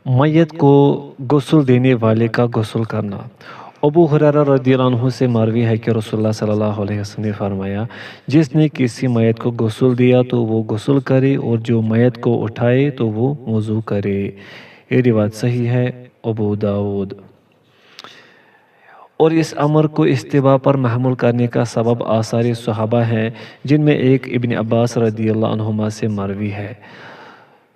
میت کو غسل دینے والے کا غسل کرنا۔ ابو ہریرہ رضی اللہ عنہ سے مروی ہے کہ رسول اللہ صلی اللہ علیہ وسلم نے فرمایا، جس نے کسی میت کو غسل دیا تو وہ غسل کرے، اور جو میت کو اٹھائے تو وہ وضو کرے۔ یہ روایت صحیح ہے، ابو داود۔ اور اس امر کو استباء پر محمول کرنے کا سبب آثار صحابہ ہیں، جن میں ایک ابن عباس رضی اللہ عنہما سے مروی ہے،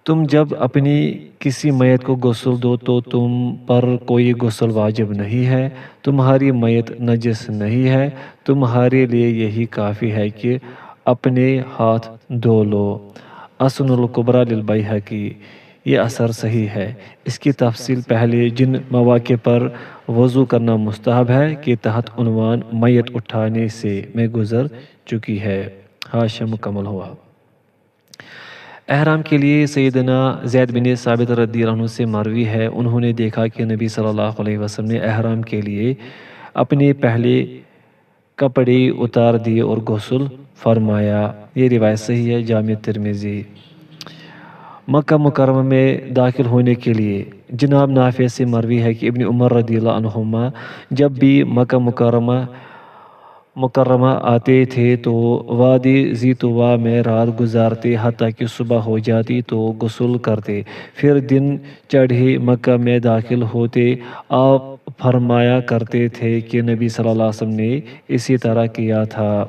تم جب اپنی کسی میت کو غسل دو تو تم پر کوئی غسل واجب نہیں ہے، تمہاری میت نجس نہیں ہے، تمہارے لیے یہی کافی ہے کہ اپنے ہاتھ دھو لو۔ السنن الکبریٰ للبیہقی۔ یہ اثر صحیح ہے۔ اس کی تفصیل پہلے جن مواقع پر وضو کرنا مستحب ہے کے تحت عنوان میت اٹھانے سے میں گزر چکی ہے۔ حاشیہ مکمل ہوا۔ احرام کے لیے سیدنا زید بن ثابت رضی اللہ عنہ سے مروی ہے، انہوں نے دیکھا کہ نبی صلی اللہ علیہ وسلم نے احرام کے لیے اپنے پہلے کپڑے اتار دیے اور غسل فرمایا۔ یہ روایت صحیح ہے، جامع ترمذی۔ مکہ مکرمہ میں داخل ہونے کے لیے جناب نافع سے مروی ہے کہ ابن عمر رضی اللہ عنہما جب بھی مکہ مکرمہ آتے تھے تو وادی زیتوا میں رات گزارتے، حتیٰ کہ صبح ہو جاتی تو غسل کرتے، پھر دن چڑھے مکہ میں داخل ہوتے۔ آپ فرمایا کرتے تھے کہ نبی صلی اللہ علیہ وسلم نے اسی طرح کیا تھا۔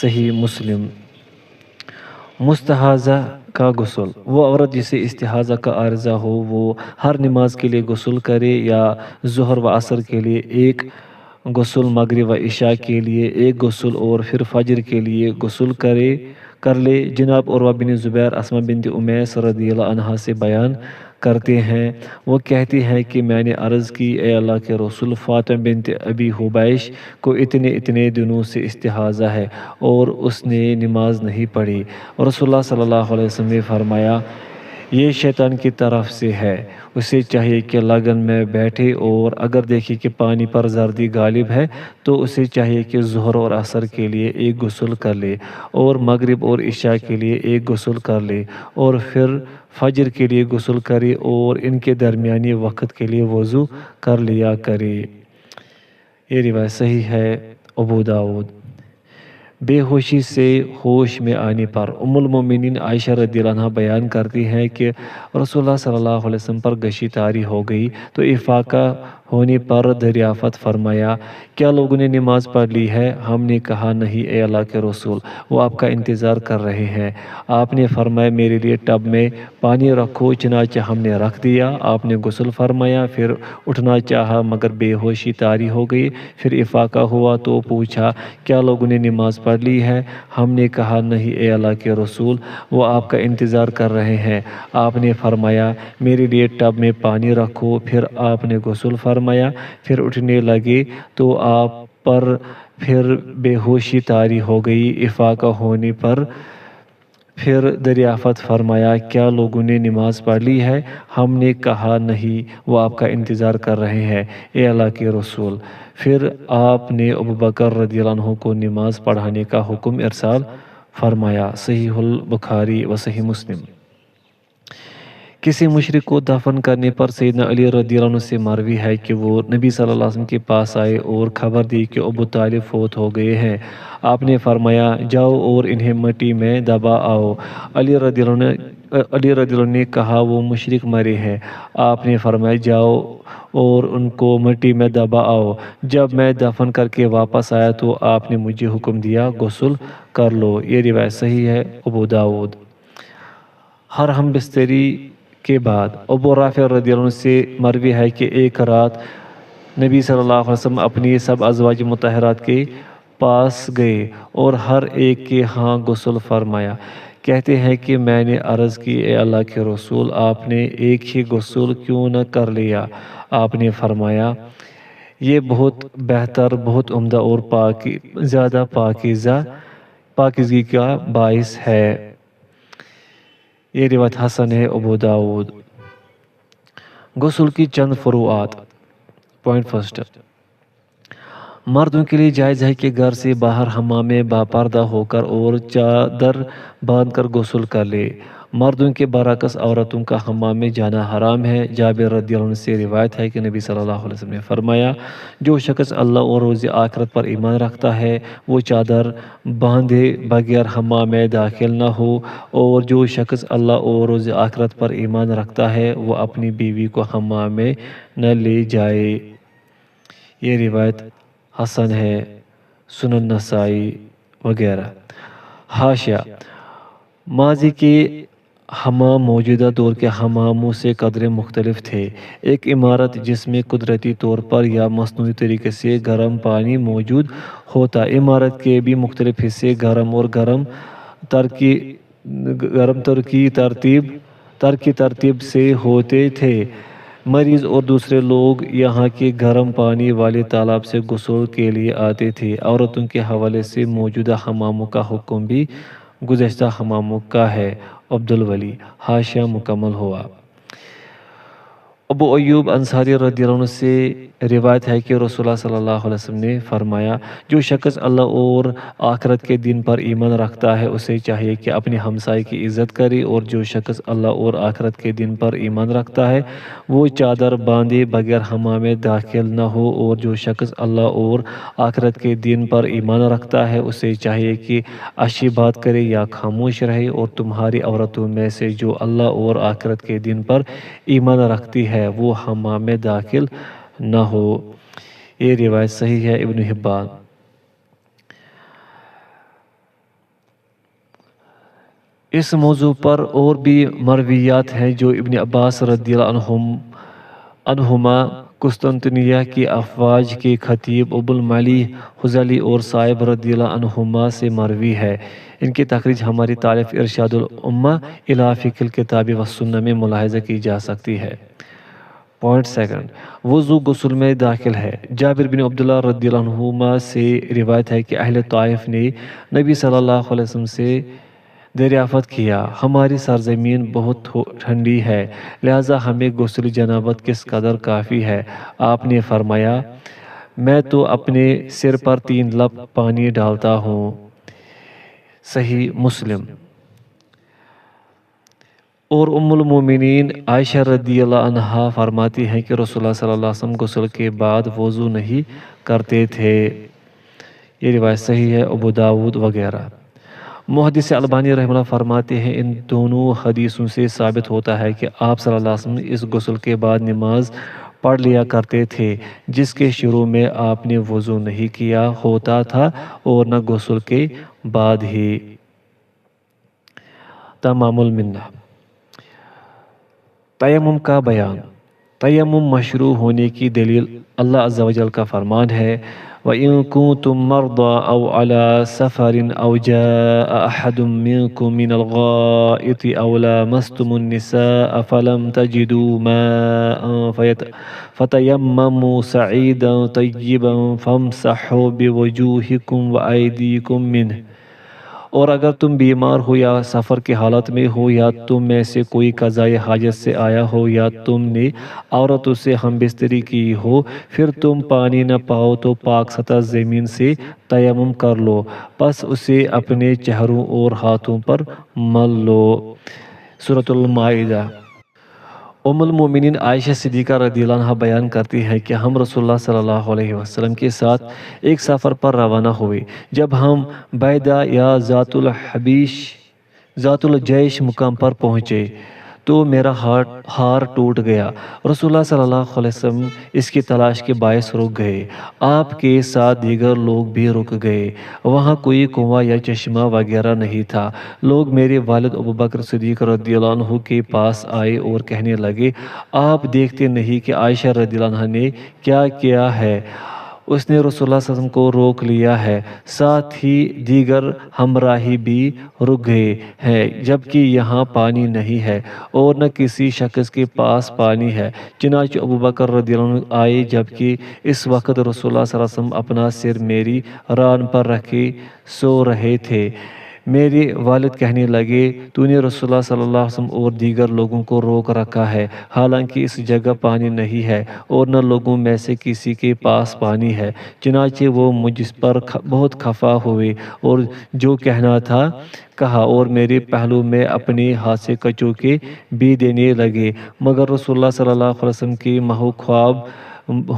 صحیح مسلم۔ مستحاضہ کا غسل۔ وہ عورت جسے استحاضہ کا عارضہ ہو وہ ہر نماز کے لیے غسل کرے، یا ظہر و عصر کے لیے ایک غسل، مغرب و عشاء کے لیے ایک غسل، اور پھر فجر کے لیے غسل کر لے۔ جناب عروہ بن زبیر اسماء بنت امیس رضی اللہ عنہا سے بیان کرتے ہیں، وہ کہتی ہیں کہ میں نے عرض کی، اے اللہ کے رسول، فاطمہ بنت ابی حبیش کو اتنے دنوں سے استحاضہ ہے اور اس نے نماز نہیں پڑھی۔ رسول اللہ صلی اللہ علیہ وسلم نے فرمایا، یہ شیطان کی طرف سے ہے، اسے چاہیے کہ لگن میں بیٹھے، اور اگر دیکھے کہ پانی پر زردی غالب ہے تو اسے چاہیے کہ ظہر اور عصر کے لیے ایک غسل کر لے، اور مغرب اور عشاء کے لیے ایک غسل کر لے، اور پھر فجر کے لیے غسل کرے، اور ان کے درمیانی وقت کے لیے وضو کر لیا کرے۔ یہ روایت صحیح ہے، ابو داود۔ بے ہوشی سے ہوش میں آنے پر ام المومنین عائشہ رضی اللہ عنہا بیان کرتی ہیں کہ رسول اللہ صلی اللہ علیہ وسلم پر غشی طاری ہو گئی تو افاقہ ہونے پر دریافت فرمایا، کیا لوگوں نے نماز پڑھ لی ہے؟ ہم نے کہا نہیں اے اللہ کے رسول، وہ آپ کا انتظار کر رہے ہیں۔ آپ نے فرمایا میرے لیے ٹب میں پانی رکھو، چنانچہ ہم نے رکھ دیا۔ آپ نے غسل فرمایا، پھر اٹھنا چاہا مگر بے ہوشی طاری ہو گئی، پھر افاقہ ہوا تو پوچھا، کیا لوگوں نے نماز پڑھ لی ہے؟ ہم نے کہا نہیں اے اللہ کے رسول، وہ آپ کا انتظار کر رہے ہیں۔ آپ نے فرمایا میرے لیے ٹب میں پانی رکھو، پھر آپ نے غسل فرمایا، پھر اٹھنے لگے تو آپ پر پھر بے ہوشی طاری ہو گئی۔ افاقہ ہونے پر پھر دریافت فرمایا، کیا لوگوں نے نماز پڑھ لی ہے؟ ہم نے کہا نہیں، وہ آپ کا انتظار کر رہے ہیں اے اللہ کے رسول۔ پھر آپ نے ابوبکر رضی اللہ عنہ کو نماز پڑھانے کا حکم ارسال فرمایا۔ صحیح البخاری و صحیح مسلم۔ کسی مشرک کو دفن کرنے پر سیدنا علی رضی اللہ عنہ سے مروی ہے کہ وہ نبی صلی اللہ علیہ وسلم کے پاس آئے اور خبر دی کہ ابو طالب فوت ہو گئے ہیں۔ آپ نے فرمایا جاؤ اور انہیں مٹی میں دبا آؤ۔ علی رضی اللہ عنہ نے کہا وہ مشرک مرے ہیں۔ آپ نے فرمایا جاؤ اور ان کو مٹی میں دبا آؤ۔ جب میں دفن کر کے واپس آیا تو آپ نے مجھے حکم دیا غسل کر لو۔ یہ روایت صحیح ہے، ابو داود۔ ہر ہم بستری کے بعد ابو رافع رضی اللہ عنہ سے مروی ہے کہ ایک رات نبی صلی اللہ علیہ وسلم اپنی سب ازواج مطہرات کے پاس گئے اور ہر ایک کے ہاں غسل فرمایا۔ کہتے ہیں کہ میں نے عرض کی، اے اللہ کے رسول، آپ نے ایک ہی غسل کیوں نہ کر لیا؟ آپ نے فرمایا یہ بہت بہتر، بہت عمدہ اور زیادہ پاکیزگی کا باعث ہے۔ یہ روایت حسن ہے، ابو داود۔ غسل کی چند فروعات۔ پوائنٹ فرسٹ، مردوں کے لیے جائز ہے کہ گھر سے باہر حمام میں باپردہ ہو کر اور چادر باندھ کر غسل کر لے۔ مردوں کے برعکس عورتوں کا حمام میں جانا حرام ہے۔ جابر رضی اللہ عنہ سے روایت ہے کہ نبی صلی اللہ علیہ وسلم نے فرمایا، جو شخص اللہ اور روز آخرت پر ایمان رکھتا ہے وہ چادر باندھے بغیر حمام میں داخل نہ ہو، اور جو شخص اللہ اور روز آخرت پر ایمان رکھتا ہے وہ اپنی بیوی کو حمام میں نہ لے جائے۔ یہ روایت حسن ہے، سنن نسائی وغیرہ۔ حاشیہ: ماضی کے حمام موجودہ دور کے حماموں سے قدرے مختلف تھے۔ ایک عمارت جس میں قدرتی طور پر یا مصنوعی طریقے سے گرم پانی موجود ہوتا۔ عمارت کے بھی مختلف حصے گرم اور گرم ترتیب سے ہوتے تھے۔ مریض اور دوسرے لوگ یہاں کے گرم پانی والے تالاب سے غسل کے لیے آتے تھے۔ عورتوں کے حوالے سے موجودہ حماموں کا حکم بھی گزشتہ حماموں کا ہے۔ عبدالولی۔ حاشیہ مکمل ہوا۔ ابو ایوب انصاری رضی اللہ عنہ سے روایت ہے کہ رسول اللہ صلی اللہ علیہ وسلم نے فرمایا، جو شخص اللہ اور آخرت کے دن پر ایمان رکھتا ہے اسے چاہیے کہ اپنے ہمسائے کی عزت کرے، اور جو شخص اللہ اور آخرت کے دن پر ایمان رکھتا ہے وہ چادر باندھے بغیر حمام میں داخل نہ ہو، اور جو شخص اللہ اور آخرت کے دن پر ایمان رکھتا ہے اسے چاہیے کہ اچھی بات کرے یا خاموش رہے، اور تمہاری عورتوں میں سے جو اللہ اور آخرت کے دن پر ایمان رکھتی ہے وہ حمام میں داخل نہ ہو۔ یہ روایت صحیح ہے۔ ابن حبان۔ اس موضوع پر اور بھی مرویات ہیں جو ابن عباس رضی اللہ عنہما، قسطنطنیہ کی افواج کے خطیب ابو المعلی حذلی اور صائب رضی اللہ عنہما سے مروی ہے۔ ان کی تخریج ہماری تالیف ارشاد الامہ الی فقہ الکتاب والسنہ میں ملاحظہ کی جا سکتی ہے۔ پوائنٹ سیکنڈ، وضو غسل میں داخل ہے۔ جابر بن عبداللہ رضی اللہ عنہما سے روایت ہے کہ اہل طائف نے نبی صلی اللہ علیہ وسلم سے دریافت کیا، ہماری سرزمین بہت ٹھنڈی ہے، لہٰذا ہمیں غسل جنابت کس قدر کافی ہے؟ آپ نے فرمایا، میں تو اپنے سر پر 3 لپ پانی ڈالتا ہوں۔ صحیح مسلم۔ اور ام المومنین عائشہ رضی اللہ عنہا فرماتی ہیں کہ رسول اللہ صلی اللہ علیہ وسلم غسل کے بعد وضو نہیں کرتے تھے۔ یہ روایت صحیح ہے۔ ابو داود وغیرہ۔ محدث البانی رحمہ اللہ فرماتے ہیں، ان دونوں حدیثوں سے ثابت ہوتا ہے کہ آپ صلی اللہ علیہ وسلم اس غسل کے بعد نماز پڑھ لیا کرتے تھے جس کے شروع میں آپ نے وضو نہیں کیا ہوتا تھا، اور نہ غسل کے بعد ہی۔ تمام المنہ۔ تیمم کا بیان۔ تیمم مشروع ہونے کی دلیل اللہ عز و جل کا فرمان ہے، وَإِن كُنتُم مَرْضَىٰ أَوْ عَلَىٰ سَفَرٍ أَوْ جَاءَ أَحَدٌ مِّنكُم مِّنَ الْغَائِطِ أَوْ لَامَسْتُمُ النِّسَاءَ فَلَمْ تَجِدُوا مَاءً فَتَيَمَّمُوا صَعِيدًا طَيِّبًا فَامْسَحُوا بِوُجُوهِكُمْ وَأَيْدِيكُمْ مِنْهُ۔ اور اگر تم بیمار ہو یا سفر کی حالت میں ہو، یا تم میں سے کوئی قضائے حاجت سے آیا ہو، یا تم نے عورتوں سے ہم بستری کی ہو، پھر تم پانی نہ پاؤ تو پاک سطح زمین سے تیمم کر لو، پس اسے اپنے چہروں اور ہاتھوں پر مل لو۔ سورۃ المائدہ۔ ام المومنین عائشہ صدیقہ رضی اللہ عنہا بیان کرتی ہے کہ ہم رسول اللہ صلی اللہ علیہ وسلم کے ساتھ ایک سفر پر روانہ ہوئے۔ جب ہم بیدا یا ذات الجیش مقام پر پہنچے تو میرا ہار ٹوٹ گیا۔ رسول اللہ صلی اللہ علیہ وسلم اس کی تلاش کے باعث رک گئے۔ آپ کے ساتھ دیگر لوگ بھی رک گئے۔ وہاں کوئی کنواں یا چشمہ وغیرہ نہیں تھا۔ لوگ میرے والد ابوبکر صدیق رضی اللہ عنہ کے پاس آئے اور کہنے لگے، آپ دیکھتے نہیں کہ عائشہ رضی اللہ عنہا نے کیا کیا ہے؟ اس نے رسول اللہ صلی اللہ علیہ وسلم کو روک لیا ہے، ساتھ ہی دیگر ہمراہی بھی رک گئے ہیں، جبکہ یہاں پانی نہیں ہے اور نہ کسی شخص کے پاس پانی ہے۔ چنانچہ ابوبکر رضی اللہ عنہ آئے، جبکہ اس وقت رسول اللہ صلی اللہ علیہ وسلم اپنا سر میری ران پر رکھے سو رہے تھے۔ میرے والد کہنے لگے تو نے رسول اللہ صلی اللہ علیہ وسلم اور دیگر لوگوں کو روک رکھا ہے، حالانکہ اس جگہ پانی نہیں ہے اور نہ لوگوں میں سے کسی کے پاس پانی ہے۔ چنانچہ وہ مجھ پر بہت خفا ہوئے اور جو کہنا تھا کہا اور میرے پہلو میں اپنے ہاتھ سے کچوکے بھی دینے لگے، مگر رسول اللہ صلی اللہ علیہ وسلم کے محو خواب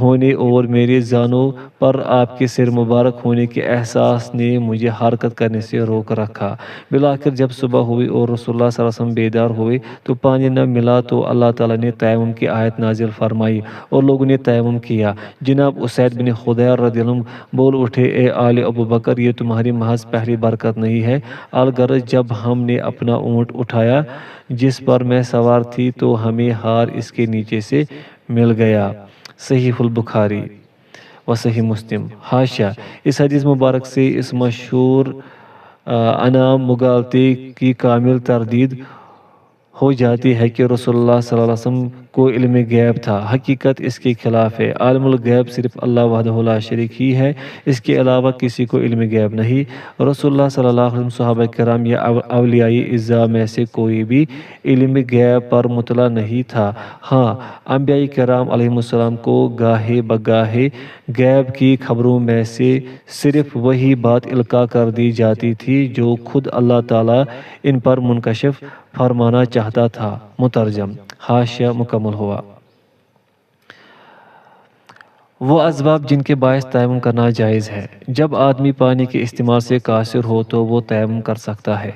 ہونے اور میرے زانوں پر آپ کے سر مبارک ہونے کے احساس نے مجھے حرکت کرنے سے روک رکھا۔ بالآخر جب صبح ہوئی اور رسول اللہ صلی اللہ علیہ وسلم بیدار ہوئے تو پانی نہ ملا، تو اللہ تعالیٰ نے تیمم کی آیت نازل فرمائی اور لوگوں نے تیمم کیا۔ جناب اسید بن خدیر رضی اللہ عنہ بول اٹھے، اے آل ابو بکر، یہ تمہاری محض پہلی برکت نہیں ہے، الغرض جب ہم نے اپنا اونٹ اٹھایا جس پر میں سوار تھی تو ہمیں ہار اس کے نیچے سے مل گیا۔ صحیح البخاری و صحیح مسلم۔ حاشیہ: اس حدیث مبارک سے اس مشہور انعام مغالطے کی کامل تردید ہو جاتی ہے کہ رسول اللہ صلی اللہ علیہ وسلم کو علم غیب تھا۔ حقیقت اس کے خلاف ہے۔ عالم الغیب صرف اللہ وحدہ لا شریک ہی ہے، اس کے علاوہ کسی کو علم غیب نہیں۔ رسول اللہ صلی اللہ علیہ وسلم، صحابہ کرام یا اولیاء اعزاء میں سے کوئی بھی علم غیب پر مطلع نہیں تھا۔ ہاں، انبیاء کرام علیہ السلام کو گاہے بگاہے غیب کی خبروں میں سے صرف وہی بات القاء کر دی جاتی تھی جو خود اللہ تعالیٰ ان پر منکشف فرمانا چاہتا تھا۔ مترجم۔ حاشیہ مکمل ہوا۔ وہ اسباب جن کے باعث تیمم کرنا جائز ہے۔ جب آدمی پانی کے استعمال سے قاصر ہو تو وہ تیمم کر سکتا ہے۔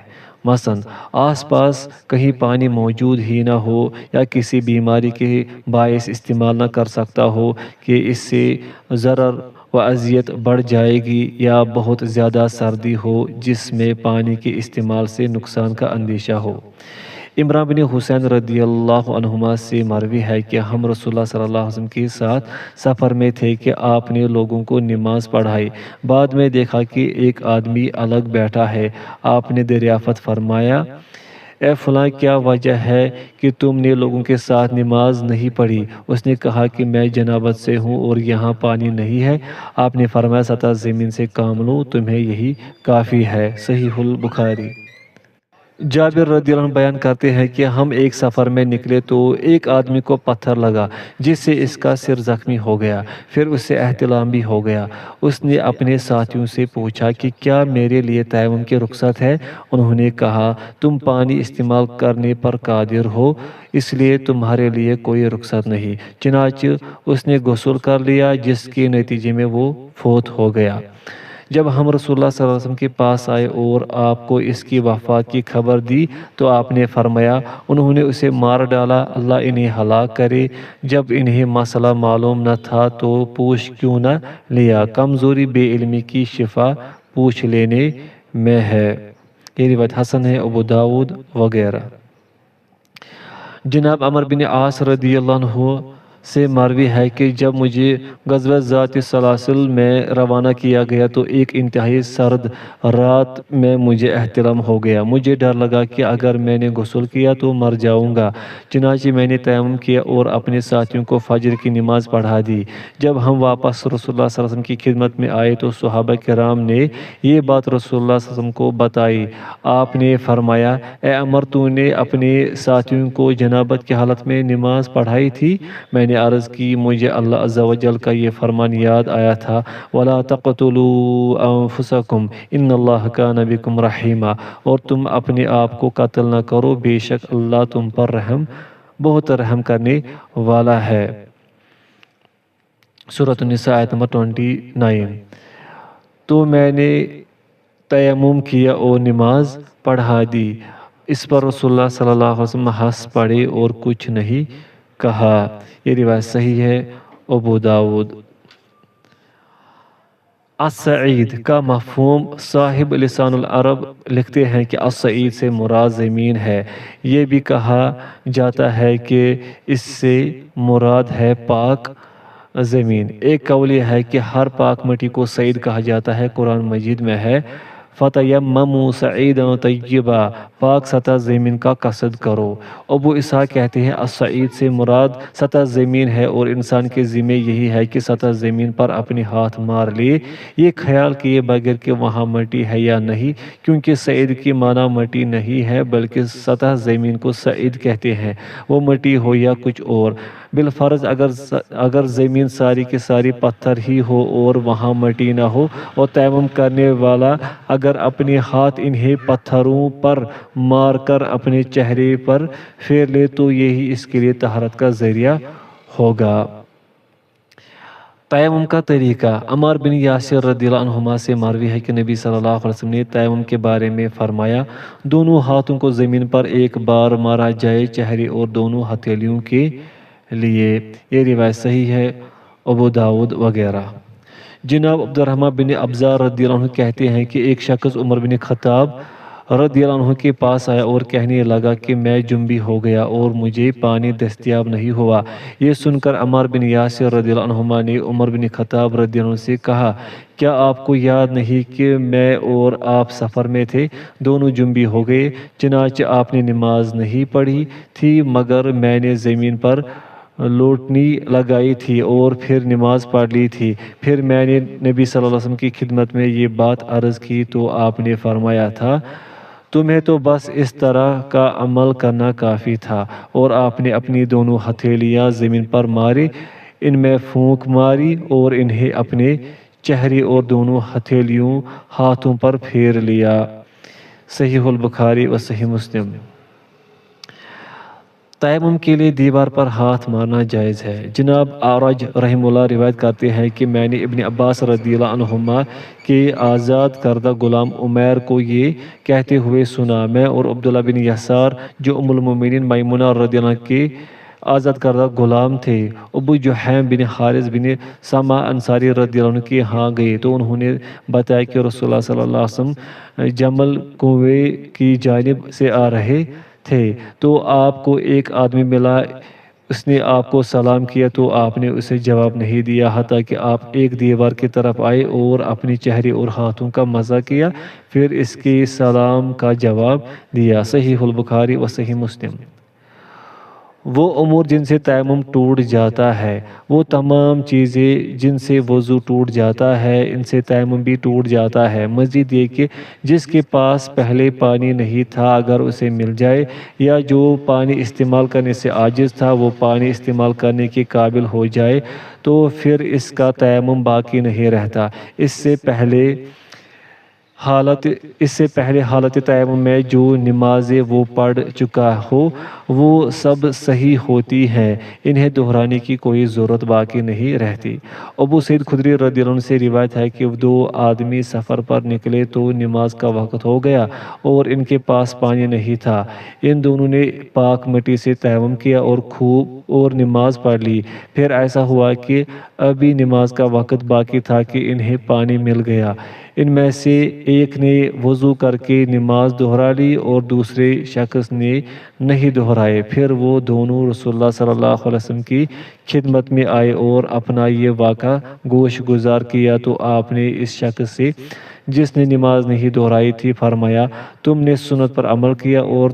مثلاً آس پاس کہیں پانی موجود ہی نہ ہو یا کسی بیماری کے باعث استعمال نہ کر سکتا ہو کہ اس سے ضرر و اذیت بڑھ جائے گی، یا بہت زیادہ سردی ہو جس میں پانی کے استعمال سے نقصان کا اندیشہ ہو۔ عمران بن حسین رضی اللہ عنہما سے مروی ہے کہ ہم رسول اللہ صلی اللہ علیہ وسلم کے ساتھ سفر میں تھے کہ آپ نے لوگوں کو نماز پڑھائی۔ بعد میں دیکھا کہ ایک آدمی الگ بیٹھا ہے۔ آپ نے دریافت فرمایا، اے فلاں، کیا وجہ ہے کہ تم نے لوگوں کے ساتھ نماز نہیں پڑھی؟ اس نے کہا کہ میں جنابت سے ہوں اور یہاں پانی نہیں ہے۔ آپ نے فرمایا، سطح زمین سے کام لو، تمہیں یہی کافی ہے۔ صحیح البخاری۔ جابر رضی اللہ عنہ بیان کرتے ہیں کہ ہم ایک سفر میں نکلے تو ایک آدمی کو پتھر لگا جس سے اس کا سر زخمی ہو گیا، پھر اس سے احتلام بھی ہو گیا۔ اس نے اپنے ساتھیوں سے پوچھا کہ کیا میرے لیے تیمم کی رخصت ہے؟ انہوں نے کہا، تم پانی استعمال کرنے پر قادر ہو، اس لیے تمہارے لیے کوئی رخصت نہیں۔ چنانچہ اس نے غسل کر لیا، جس کے نتیجے میں وہ فوت ہو گیا۔ جب ہم رسول اللہ صلی اللہ علیہ وسلم کے پاس آئے اور آپ کو اس کی وفات کی خبر دی تو آپ نے فرمایا، انہوں نے اسے مار ڈالا، اللہ انہیں ہلاک کرے۔ جب انہیں مسئلہ معلوم نہ تھا تو پوچھ کیوں نہ لیا؟ کمزوری بے علمی کی شفا پوچھ لینے میں ہے۔ یہ روایت حسن ہے، ابو داؤد وغیرہ۔ جناب عمر بن عاص رضی اللہ عنہ سے مروی ہے کہ جب مجھے غزوہ ذات السلاسل میں روانہ کیا گیا تو ایک انتہائی سرد رات میں مجھے احتلام ہو گیا۔ مجھے ڈر لگا کہ اگر میں نے غسل کیا تو مر جاؤں گا، چنانچہ میں نے تیمم کیا اور اپنے ساتھیوں کو فجر کی نماز پڑھا دی۔ جب ہم واپس رسول اللہ صلی اللہ علیہ وسلم کی خدمت میں آئے تو صحابہ کرام نے یہ بات رسول اللہ صلی اللہ علیہ وسلم کو بتائی۔ آپ نے فرمایا، اے عمر، تو نے اپنے ساتھیوں کو جنابت کی حالت میں نماز پڑھائی تھی؟ میں نے عرض کی، مجھے اللہ عز و جل کا یہ فرمان یاد آیا تھا، وَلَا تَقْتُلُوا أَنفُسَكُمْ إِنَّ اللَّهَ كَانَ بِكُمْ رَحِيمًا، اور تم اپنے آپ کو قتل نہ کرو، بے شک اللہ تم پر بہت رحم کرنے والا ہے۔ سورۃ النساء آیت نمبر 29۔ تو میں نے تیمم کیا اور نماز پڑھا دی۔ اس پر رسول اللہ صلی اللہ علیہ وسلم ہنس پڑے اور کچھ نہیں کہا۔ یہ روایت صحیح ہے، ابو داؤد۔ الصعید کا مفہوم صاحب لسان العرب لکھتے ہیں کہ الصعید سے مراد زمین ہے۔ یہ بھی کہا جاتا ہے کہ اس سے مراد ہے پاک زمین۔ ایک قول یہ ہے کہ ہر پاک مٹی کو صعید کہا جاتا ہے۔ قرآن مجید میں ہے، فتیمموا صعیدا طیبا، پاک سطح زمین کا قصد کرو۔ ابو اسحاق کہتے ہیں الصعید سے مراد سطح زمین ہے اور انسان کے ذمہ یہی ہے کہ سطح زمین پر اپنے ہاتھ مار لے، یہ خیال کیے بغیر کہ وہاں مٹی ہے یا نہیں، کیونکہ صعید کی معنی مٹی نہیں ہے بلکہ سطح زمین کو صعید کہتے ہیں، وہ مٹی ہو یا کچھ اور۔ بالفرض اگر زمین ساری کی ساری پتھر ہی ہو اور وہاں مٹی نہ ہو اور تیمم کرنے والا اگر اپنے ہاتھ انہیں پتھروں پر مار کر اپنے چہرے پر پھیر لے تو یہی اس کے لیے طہارت کا ذریعہ ہوگا۔ تیمم کا طریقہ۔ عمار بن یاسر رضی اللہ عنہما سے مروی ہے کہ نبی صلی اللہ علیہ وسلم نے تیمم کے بارے میں فرمایا، دونوں ہاتھوں کو زمین پر ایک بار مارا جائے، چہرے اور دونوں ہتھیلیوں کے لیے۔ یہ روایت صحیح ہے، ابو داؤد وغیرہ۔ جناب عبد الرحمن بن ابزار رضی اللہ عنہ کہتے ہیں کہ ایک شخص عمر بن خطاب رضی اللہ عنہ کے پاس آیا اور کہنے لگا کہ میں جنبی ہو گیا اور مجھے پانی دستیاب نہیں ہوا۔ یہ سن کر عمار بن یاسر رضی اللہ عنہما نے عمر بن خطاب رضی اللہ عنہ سے کہا، کیا آپ کو یاد نہیں کہ میں اور آپ سفر میں تھے، دونوں جنبی ہو گئے، چنانچہ آپ نے نماز نہیں پڑھی تھی مگر میں نے زمین پر لوٹنی لگائی تھی اور پھر نماز پڑھ لی تھی۔ پھر میں نے نبی صلی اللہ علیہ وسلم کی خدمت میں یہ بات عرض کی تو آپ نے فرمایا تھا، تمہیں تو بس اس طرح کا عمل کرنا کافی تھا، اور آپ نے اپنی دونوں ہتھیلیاں زمین پر ماری، ان میں پھونک ماری اور انہیں اپنے چہرے اور دونوں ہتھیلیوں ہاتھوں پر پھیر لیا۔ صحیح البخاری و صحیح مسلم۔ تیمم کے لیے دیوار پر ہاتھ مارنا جائز ہے۔ جناب اعرج رحمہ اللہ روایت کرتے ہیں کہ میں نے ابن عباس رضی اللہ عنہما کے آزاد کردہ غلام عمیر کو یہ کہتے ہوئے سنا، میں اور عبداللہ بن یسار جو ام المومنین میمونہ رضی اللہ عنہ کے آزاد کردہ غلام تھے، ابو جحیم بن حارث بن سما انصاری رضی اللہ عنہ کے ہاں گئے تو انہوں نے بتایا کہ رسول اللہ صلی اللہ علیہ وسلم جمل کنویں کی جانب سے آ رہے تھے، تو آپ کو ایک آدمی ملا، اس نے آپ کو سلام کیا تو آپ نے اسے جواب نہیں دیا حتیٰ کہ آپ ایک دیوار کی طرف آئے اور اپنے چہرے اور ہاتھوں کا مزہ کیا، پھر اس کے سلام کا جواب دیا۔ صحیح البخاری و صحیح مسلم۔ وہ امور جن سے تیمم ٹوٹ جاتا ہے، وہ تمام چیزیں جن سے وضو ٹوٹ جاتا ہے ان سے تیمم بھی ٹوٹ جاتا ہے۔ مزید یہ کہ جس کے پاس پہلے پانی نہیں تھا اگر اسے مل جائے یا جو پانی استعمال کرنے سے عاجز تھا وہ پانی استعمال کرنے کے قابل ہو جائے تو پھر اس کا تیمم باقی نہیں رہتا۔ اس سے پہلے حالت تیمم میں جو نمازیں وہ پڑھ چکا ہو وہ سب صحیح ہوتی ہیں، انہیں دہرانے کی کوئی ضرورت باقی نہیں رہتی۔ ابو سعید خدری رضی اللہ عنہ سے روایت ہے کہ دو آدمی سفر پر نکلے تو نماز کا وقت ہو گیا اور ان کے پاس پانی نہیں تھا، ان دونوں نے پاک مٹی سے تیمم کیا اور خوب اور نماز پڑھ لی۔ پھر ایسا ہوا کہ ابھی نماز کا وقت باقی تھا کہ انہیں پانی مل گیا، ان میں سے ایک نے وضو کر کے نماز دہرا لی اور دوسرے شخص نے نہیں دہرائے۔ پھر وہ دونوں رسول اللہ صلی اللہ علیہ وسلم کی خدمت میں آئے اور اپنا یہ واقعہ گوش گزار کیا تو آپ نے اس شخص سے جس نے نماز نہیں دہرائی تھی فرمایا، تم نے سنت پر عمل کیا اور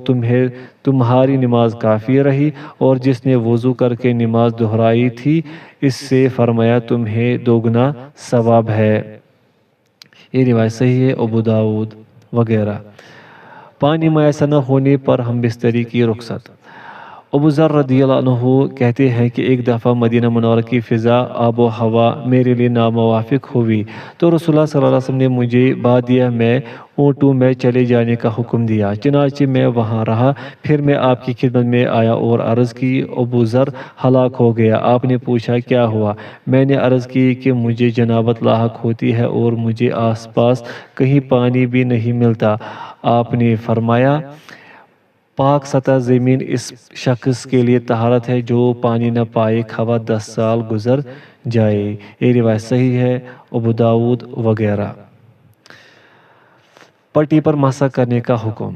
تمہاری نماز کافی رہی، اور جس نے وضو کر کے نماز دہرائی تھی اس سے فرمایا تمہیں دوگنا ثواب ہے۔ یہ روایت صحیح ہے، ابو داؤد وغیرہ۔ پانی میسر نہ ہونے پر ہم بستری کی رخصت۔ ابو ذر رضی اللہ عنہ کہتے ہیں کہ ایک دفعہ مدینہ منورہ کی فضا آب و ہوا میرے لیے ناموافق ہوئی تو رسول اللہ صلی اللہ علیہ وسلم نے مجھے بادیہ میں اونٹوں میں چلے جانے کا حکم دیا، چنانچہ میں وہاں رہا۔ پھر میں آپ کی خدمت میں آیا اور عرض کی ابو ذر ہلاک ہو گیا۔ آپ نے پوچھا کیا ہوا؟ میں نے عرض کی کہ مجھے جنابت لاحق ہوتی ہے اور مجھے آس پاس کہیں پانی بھی نہیں ملتا۔ آپ نے فرمایا، پاک سطح زمین اس شخص کے لیے طہارت ہے جو پانی نہ پائے خواہ 10 سال گزر جائے۔ یہ روایت صحیح ہے، ابو داؤد وغیرہ۔ پٹی پر مسح کرنے کا حکم۔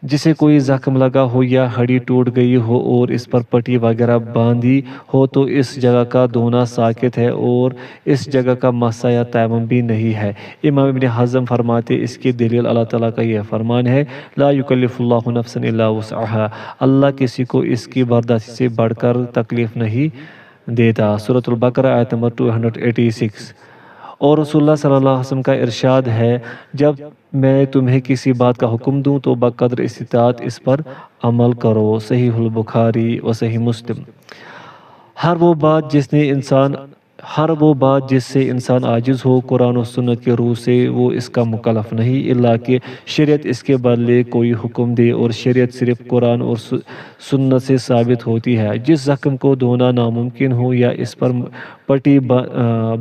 جسے کوئی زخم لگا ہو یا ہڈی ٹوٹ گئی ہو اور اس پر پٹی وغیرہ باندھی ہو تو اس جگہ کا دھونا ساکت ہے اور اس جگہ کا مسح یا تیمم بھی نہیں ہے۔ امام ابن حزم فرماتے اس کی دلیل اللہ تعالیٰ کا یہ فرمان ہے لا یکلف اللہ نفسا الا وسعها، اللہ کسی کو اس کی برداشت سے بڑھ کر تکلیف نہیں دیتا۔ سورۃ البقرہ آیت نمبر 286۔ اور رسول اللہ صلی اللہ علیہ وسلم کا ارشاد ہے جب میں تمہیں کسی بات کا حکم دوں تو بقدر استطاعت اس پر عمل کرو۔ صحیح البخاری و صحیح مسلم۔ ہر وہ بات جس سے انسان عاجز ہو قرآن و سنت کے روح سے وہ اس کا مکلف نہیں الا کہ شریعت اس کے بدلے کوئی حکم دے، اور شریعت صرف قرآن اور سنت سے ثابت ہوتی ہے۔ جس زخم کو دھونا ناممکن ہو یا اس پر پٹی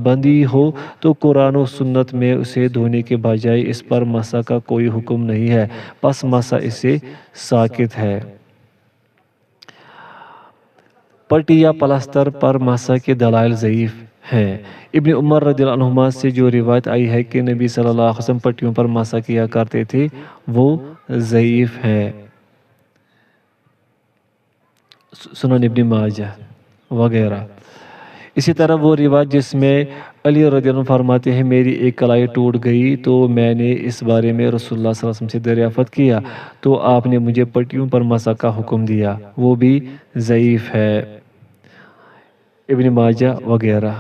بندھی ہو تو قرآن و سنت میں اسے دھونے کے بجائے اس پر مسح کا کوئی حکم نہیں ہے، پس مسح اس سے ساکت ہے۔ پٹی یا پلستر پر مسح کے دلائل ضعیف ہیں۔ ابن عمر رضی اللہ عنہما سے جو روایت آئی ہے کہ نبی صلی اللہ علیہ وسلم پٹیوں پر مسح کیا کرتے تھے وہ ضعیف ہے۔ سنن ابن ماجہ وغیرہ۔ اسی طرح وہ روایت جس میں علی رضی اللہ عنہ فرماتے ہیں میری ایک کلائی ٹوٹ گئی تو میں نے اس بارے میں رسول اللہ صلی اللہ علیہ وسلم سے دریافت کیا تو آپ نے مجھے پٹیوں پر مسح کا حکم دیا، وہ بھی ضعیف ہے۔ ابن ماجہ وغیرہ۔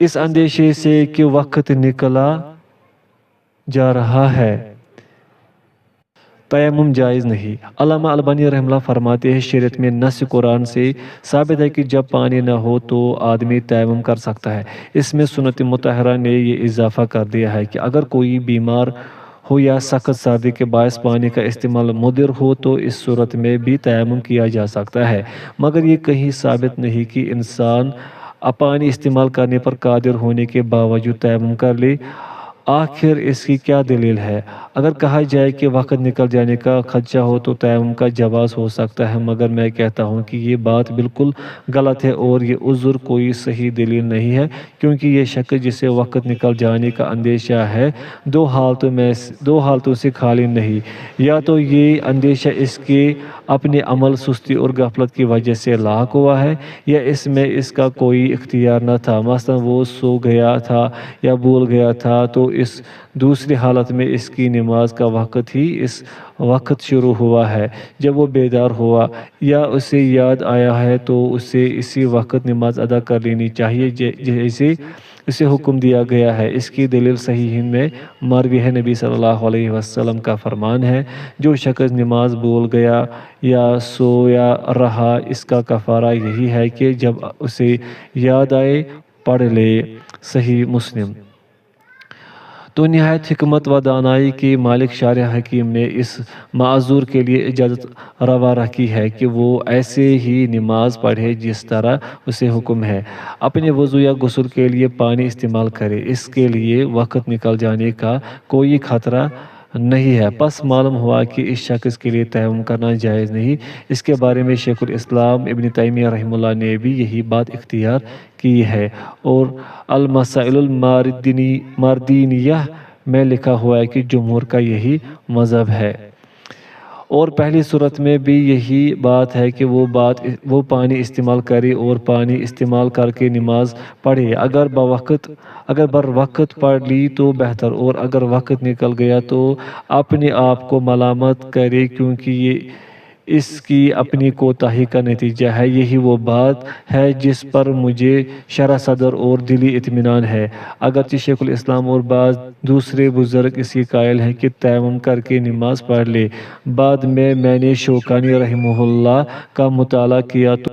اس اندیشے سے کہ وقت نکلا جا رہا ہے تیمم جائز نہیں۔ علامہ البانی رحمہ اللہ فرماتے ہیں شریعت میں نص قرآن سے ثابت ہے کہ جب پانی نہ ہو تو آدمی تیمم کر سکتا ہے۔ اس میں سنت مطہرہ نے یہ اضافہ کر دیا ہے کہ اگر کوئی بیمار ہو یا سخت سردی کے باعث پانی کا استعمال مضر ہو تو اس صورت میں بھی تیمم کیا جا سکتا ہے، مگر یہ کہیں ثابت نہیں کہ انسان پانی استعمال کرنے پر قادر ہونے کے باوجود تیمم کر لے۔ آخر اس کی کیا دلیل ہے؟ اگر کہا جائے کہ وقت نکل جانے کا خدشہ ہو تو تیمم کا جواز ہو سکتا ہے، مگر میں کہتا ہوں کہ یہ بات بالکل غلط ہے اور یہ عذر کوئی صحیح دلیل نہیں ہے، کیونکہ یہ شخص جسے وقت نکل جانے کا اندیشہ ہے دو حالتوں سے خالی نہیں، یا تو یہ اندیشہ اس کے اپنے عمل سستی اور غفلت کی وجہ سے لاحق ہوا ہے، یا اس میں اس کا کوئی اختیار نہ تھا، مثلا وہ سو گیا تھا یا بھول گیا تھا تو اس دوسری حالت میں اس کی نماز کا وقت ہی اس وقت شروع ہوا ہے جب وہ بیدار ہوا، یا اسے یاد آیا ہے تو اسے اسی وقت نماز ادا کر لینی چاہیے جیسے اسے حکم دیا گیا ہے۔ اس کی دلیل صحیح میں مروی ہے، نبی صلی اللہ علیہ وسلم کا فرمان ہے جو شخص نماز بھول گیا یا سویا رہا اس کا کفارہ یہی ہے کہ جب اسے یاد آئے پڑھ لے۔ صحیح مسلم۔ تو نہایت حکمت و دانائی کے مالک شارح حکیم نے اس معذور کے لیے اجازت روا رکھی ہے کہ وہ ایسے ہی نماز پڑھے جس طرح اسے حکم ہے، اپنے وضو یا غسل کے لیے پانی استعمال کرے، اس کے لیے وقت نکل جانے کا کوئی خطرہ نہیں ہے۔ پس معلوم ہوا کہ اس شخص کے لیے تیمم کرنا جائز نہیں۔ اس کے بارے میں شیخ الاسلام ابن تیمیہ رحمہ اللہ نے بھی یہی بات اختیار کی ہے، اور المسائل الماردینیہ میں لکھا ہوا ہے کہ جمہور کا یہی مذہب ہے۔ اور پہلی صورت میں بھی یہی بات ہے کہ وہ پانی استعمال کرے اور پانی استعمال کر کے نماز پڑھے، اگر بر وقت پڑھ لی تو بہتر، اور اگر وقت نکل گیا تو اپنے آپ کو ملامت کرے کیونکہ یہ اس کی اپنی کوتاہی کا نتیجہ ہے۔ یہی وہ بات ہے جس پر مجھے شرح صدر اور دلی اطمینان ہے، اگرچہ شیخ الاسلام اور بعض دوسرے بزرگ اسی قائل ہیں کہ تیمم کر کے نماز پڑھ لے۔ بعد میں نے شوکانی رحمہ اللہ کا مطالعہ کیا تو